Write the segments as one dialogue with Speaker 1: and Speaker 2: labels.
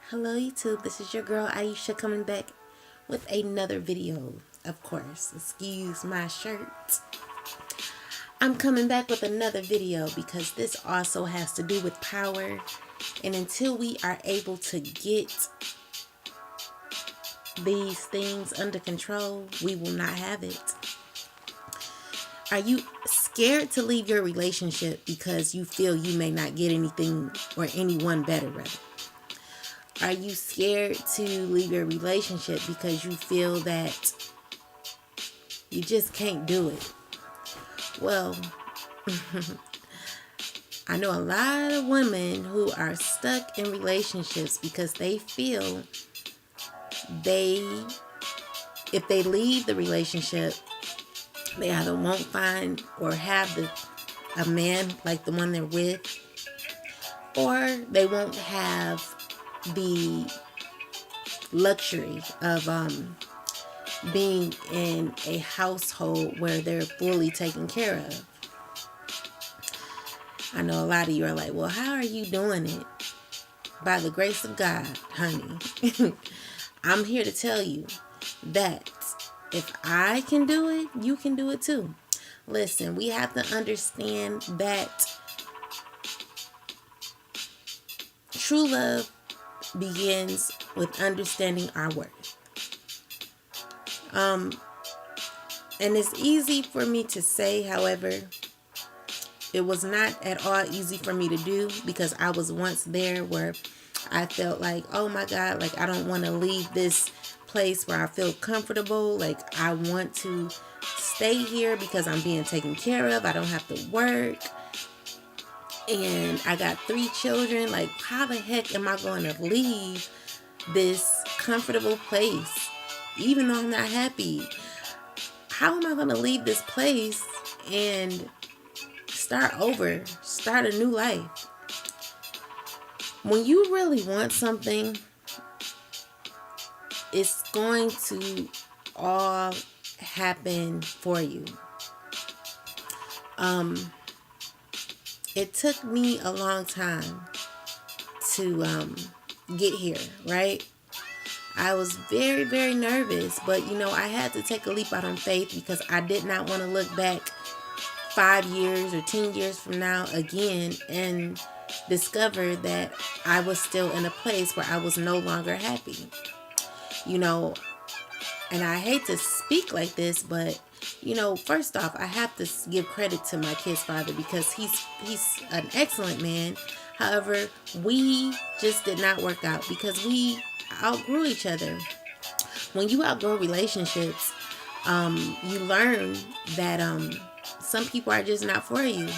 Speaker 1: Hello YouTube, this is your girl Aisha coming back with another video. Of course, excuse my shirt. I'm coming back with another video because this also has to do with power. And until we are able to get these things under control, we will not have it. Are you scared to leave your relationship because you feel you may not get anything or anyone better, rather? Are you scared to leave your relationship because you feel that you just can't do it? Well, I know a lot of women who are stuck in relationships because they feel if they leave the relationship, they either won't find or have a man like the one they're with, or they won't have the luxury of being in a household where they're fully taken care of. I know a lot of you are like, well, how are you doing it? By the grace of God, honey. I'm here to tell you that if I can do it, you can do it too. Listen, we have to understand that true love begins with understanding our worth. And it's easy for me to say, however, it was not at all easy for me to do because I was once there where I felt like, oh my God, like I don't want to leave this place where I feel comfortable. Like I want to stay here because I'm being taken care of. I don't have to work. And I got 3 children. Like, how the heck am I going to leave this comfortable place even though I'm not happy? How am I going to leave this place and start over, start a new life? When you really want something, it's going to all happen for you. It took me a long time to get here, right? I was very, very nervous, but I had to take a leap out on faith because I did not want to look back 5 years or 10 years from now again and discover that I was still in a place where I was no longer happy. And I hate to speak like this, but first off, I have to give credit to my kid's father because he's an excellent man. However, we just did not work out because we outgrew each other. When you outgrow relationships, you learn that some people are just not for you.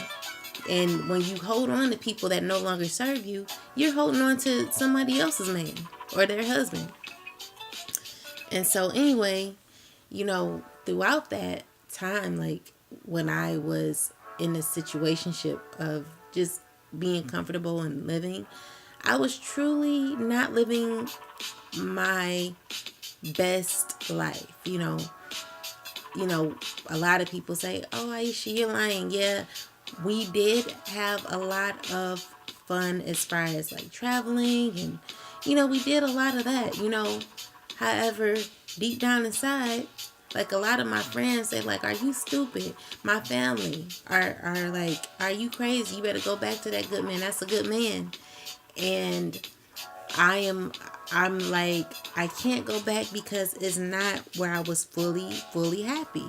Speaker 1: And when you hold on to people that no longer serve you, you're holding on to somebody else's man or their husband. And so anyway, throughout that time, like when I was in a situationship of just being comfortable and living, I was truly not living my best life. A lot of people say, oh, Aisha, you're lying. Yeah, we did have a lot of fun as far as like traveling and, we did a lot of that, However, deep down inside, like a lot of my friends say, like, are you stupid? My family are like, are you crazy? You better go back to that good man. That's a good man. And I'm like, I can't go back because it's not where I was fully happy,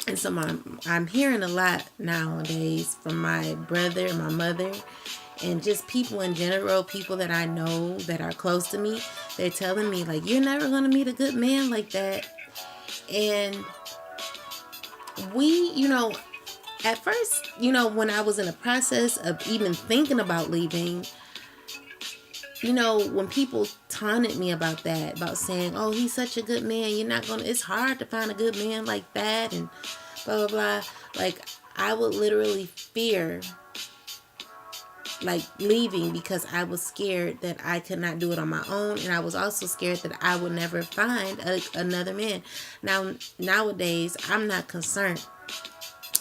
Speaker 1: And so I'm hearing a lot nowadays from my brother and my mother and just people in general, people that I know that are close to me. They're telling me, like, you're never going to meet a good man like that. And we, at first, when I was in the process of even thinking about leaving, when people taunted me about that, about saying, oh, he's such a good man, it's hard to find a good man like that, and blah, blah, blah. Like, I would literally fear, like, leaving because I was scared that I could not do it on my own, and I was also scared that I would never find another man. Now, nowadays, I'm not concerned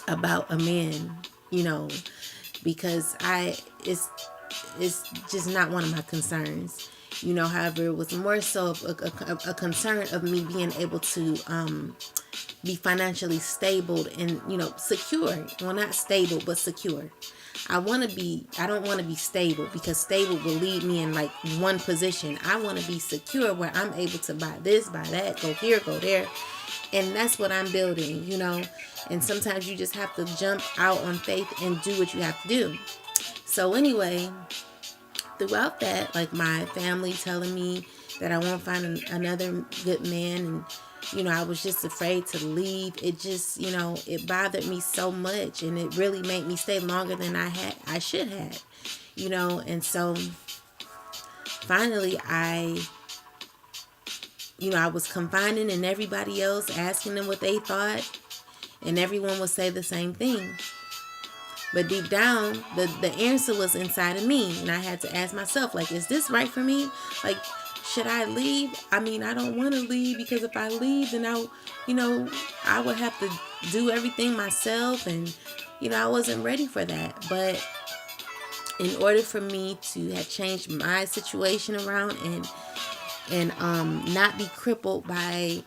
Speaker 1: about a man, because is just not one of my concerns. However, it was more so a concern of me being able to be financially stable and, secure. Well, not stable, but secure. I don't want to be stable, because stable will lead me in like one position. I want to be secure where I'm able to buy this, buy that, go here, go there. And that's what I'm building, And sometimes you just have to jump out on faith and do what you have to do. So anyway, throughout that, like my family telling me that I won't find another good man, and I was just afraid to leave. It just, it bothered me so much, and it really made me stay longer than I should have, and so finally I was confiding in everybody else, asking them what they thought, and everyone would say the same thing. But deep down, the answer was inside of me, and I had to ask myself, like, is this right for me? Like, should I leave? I mean, I don't want to leave, because if I leave, then I would have to do everything myself, and I wasn't ready for that. But in order for me to have changed my situation around and not be crippled by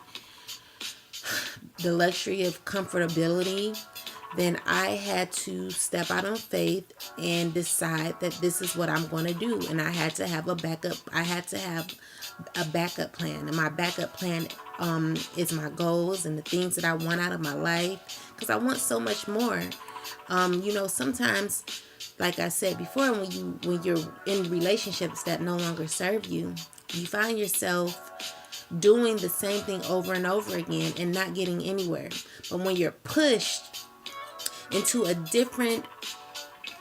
Speaker 1: the luxury of comfortability, then I had to step out on faith and decide that this is what I'm going to do. And I had to have a backup. I had to have a backup plan. And my backup plan is my goals and the things that I want out of my life, because I want so much more. Sometimes, like I said before, when you're in relationships that no longer serve you, you find yourself doing the same thing over and over again and not getting anywhere. But when you're pushed into a different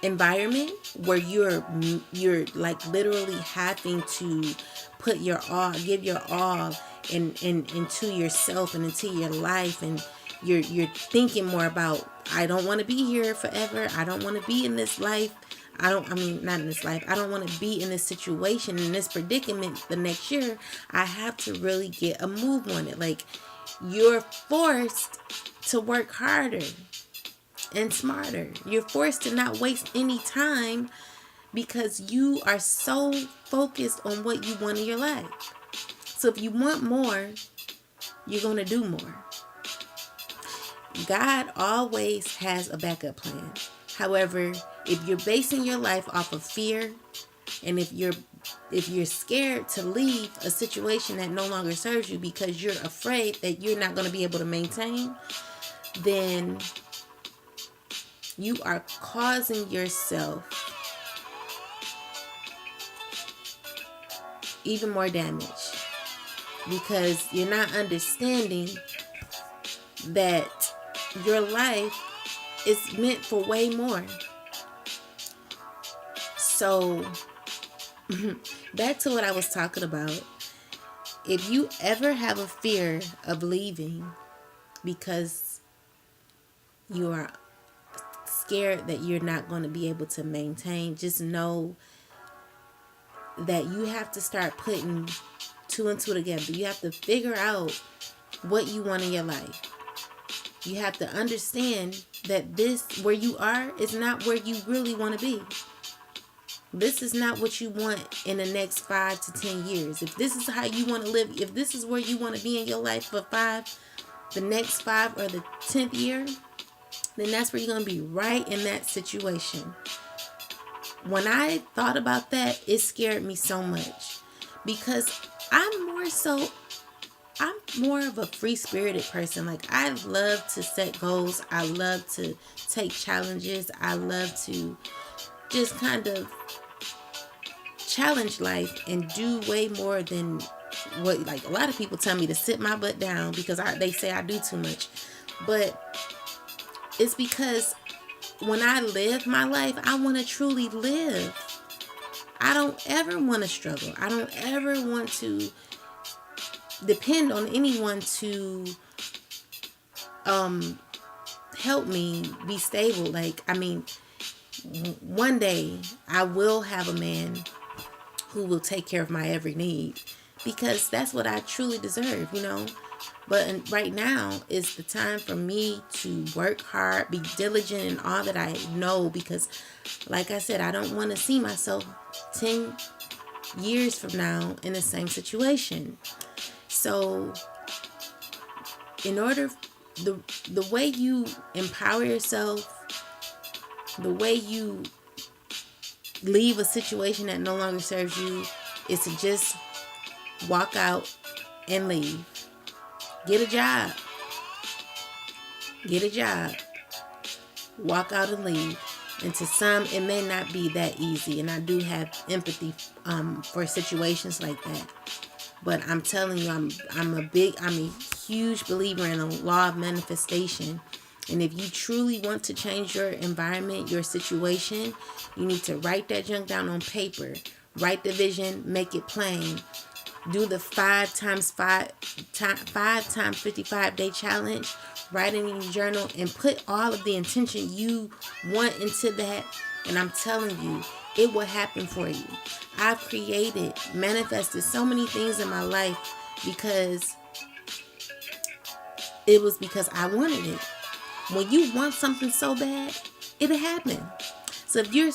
Speaker 1: environment where you're like literally having to put your all, give your all into yourself and into your life, and you're thinking more about, I don't want to be here forever. I don't want to be in this life. Not in this life. I don't want to be in this situation, in this predicament the next year. I have to really get a move on it. Like, you're forced to work harder and smarter. You're forced to not waste any time, because you are so focused on what you want in your life. So if you want more, you're going to do more. God always has a backup plan. However, if you're basing your life off of fear, and if you're scared to leave a situation that no longer serves you because you're afraid that you're not going to be able to maintain, then you are causing yourself even more damage, because you're not understanding that your life is meant for way more. So back to what I was talking about. If you ever have a fear of leaving because you are scared that you're not going to be able to maintain, just know that you have to start putting two and two together. You have to figure out what you want in your life. You have to understand that this, where you are, is not where you really want to be. This is not what you want in the next 5 to 10 years. If this is how you want to live, if this is where you want to be in your life for the next 5 or the 10th year, then that's where you're going to be, right in that situation. When I thought about that, it scared me so much, because I'm more of a free-spirited person. Like, I love to set goals. I love to take challenges. I love to just kind of challenge life and do way more than what, like, a lot of people tell me to sit my butt down because they say I do too much. But it's because when I live my life, I want to truly live. I don't ever want to struggle. I don't ever want to depend on anyone to help me be stable. Like, one day I will have a man who will take care of my every need, because that's what I truly deserve, But right now is the time for me to work hard, be diligent in all that I know, because like I said, I don't want to see myself 10 years from now in the same situation. So in order, the way you empower yourself, the way you leave a situation that no longer serves you, is to just walk out and leave. Get a job. Get a job. Walk out and leave. And to some, it may not be that easy. And I do have empathy for situations like that. But I'm telling you, I'm a huge believer in a law of manifestation. And if you truly want to change your environment, your situation, you need to write that junk down on paper. Write the vision, make it plain. Do the 5 times 55-day challenge. Write it in your journal and put all of the intention you want into that. And I'm telling you, it will happen for you. I've manifested so many things in my life because I wanted it. When you want something so bad, it'll happen. So if you're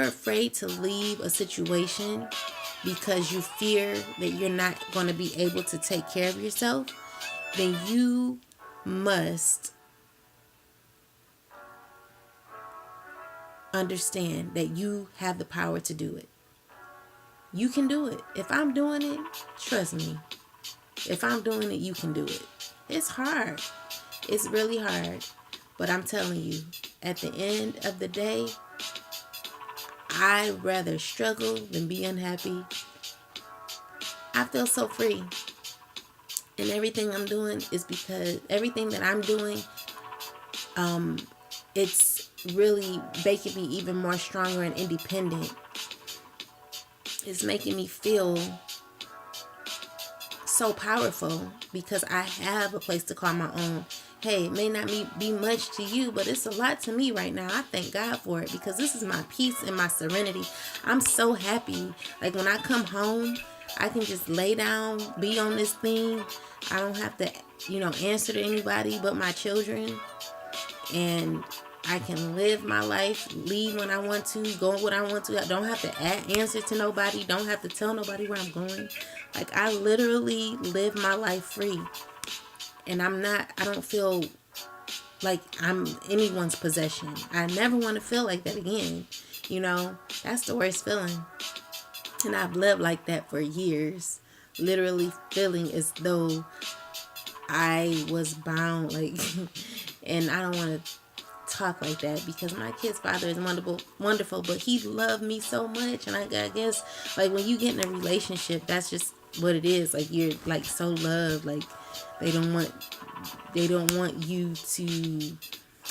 Speaker 1: afraid to leave a situation because you fear that you're not going to be able to take care of yourself, then you must understand that you have the power to do it. You can do it. If I'm doing it, trust me. If I'm doing it, you can do it. It's hard. It's really hard. But I'm telling you, at the end of the day, I'd rather struggle than be unhappy. I feel so free. And everything I'm doing is because everything that I'm doing, it's really making me even more stronger and independent. It's making me feel so powerful because I have a place to call my own. Hey, it may not be much to you, but it's a lot to me right now. I thank God for it because this is my peace and my serenity. I'm so happy. Like when I come home, I can just lay down, be on this thing. I don't have to, answer to anybody but my children. And I can live my life, leave when I want to, go when I want to. I don't have to answer to nobody. Don't have to tell nobody where I'm going. Like I literally live my life free. And I don't feel like I'm anyone's possession. I never want to feel like that again. That's the worst feeling. And I've lived like that for years. Literally feeling as though I was bound. And I don't want to talk like that because my kid's father is wonderful, but he loved me so much. And I guess, when you get in a relationship, that's just what it is. You're, so loved. They don't want you to,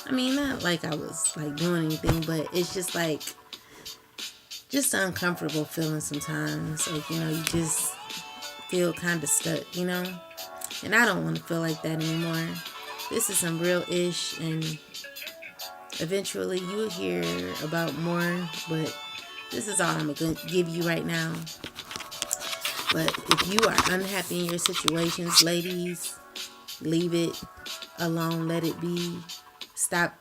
Speaker 1: not like I was, doing anything, but it's just, just an uncomfortable feeling sometimes. You just feel kind of stuck, And I don't want to feel like that anymore. This is some real ish, and eventually you'll hear about more, but this is all I'm going to give you right now. But if you are unhappy in your situations, ladies, leave it alone. Let it be. Stop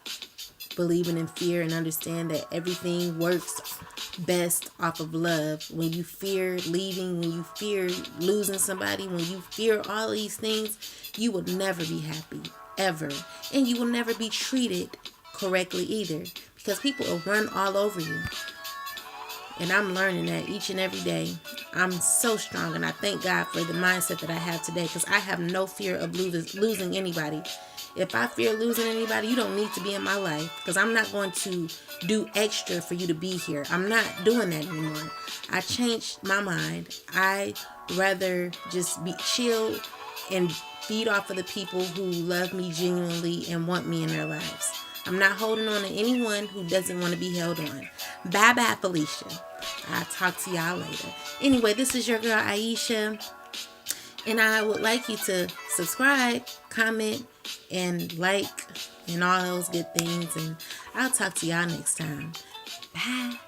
Speaker 1: believing in fear and understand that everything works best off of love. When you fear leaving, when you fear losing somebody, when you fear all these things, you will never be happy, ever. And you will never be treated correctly either, because people will run all over you. And I'm learning that each and every day. I'm so strong, and I thank God for the mindset that I have today, because I have no fear of losing anybody. If I fear losing anybody, you don't need to be in my life, because I'm not going to do extra for you to be here. I'm not doing that anymore. I changed my mind. I rather just be chill and feed off of the people who love me genuinely and want me in their lives. I'm not holding on to anyone who doesn't want to be held on. Bye-bye, Felicia. I'll talk to y'all later. Anyway, this is your girl, Aisha. And I would like you to subscribe, comment, and like, and all those good things. And I'll talk to y'all next time. Bye.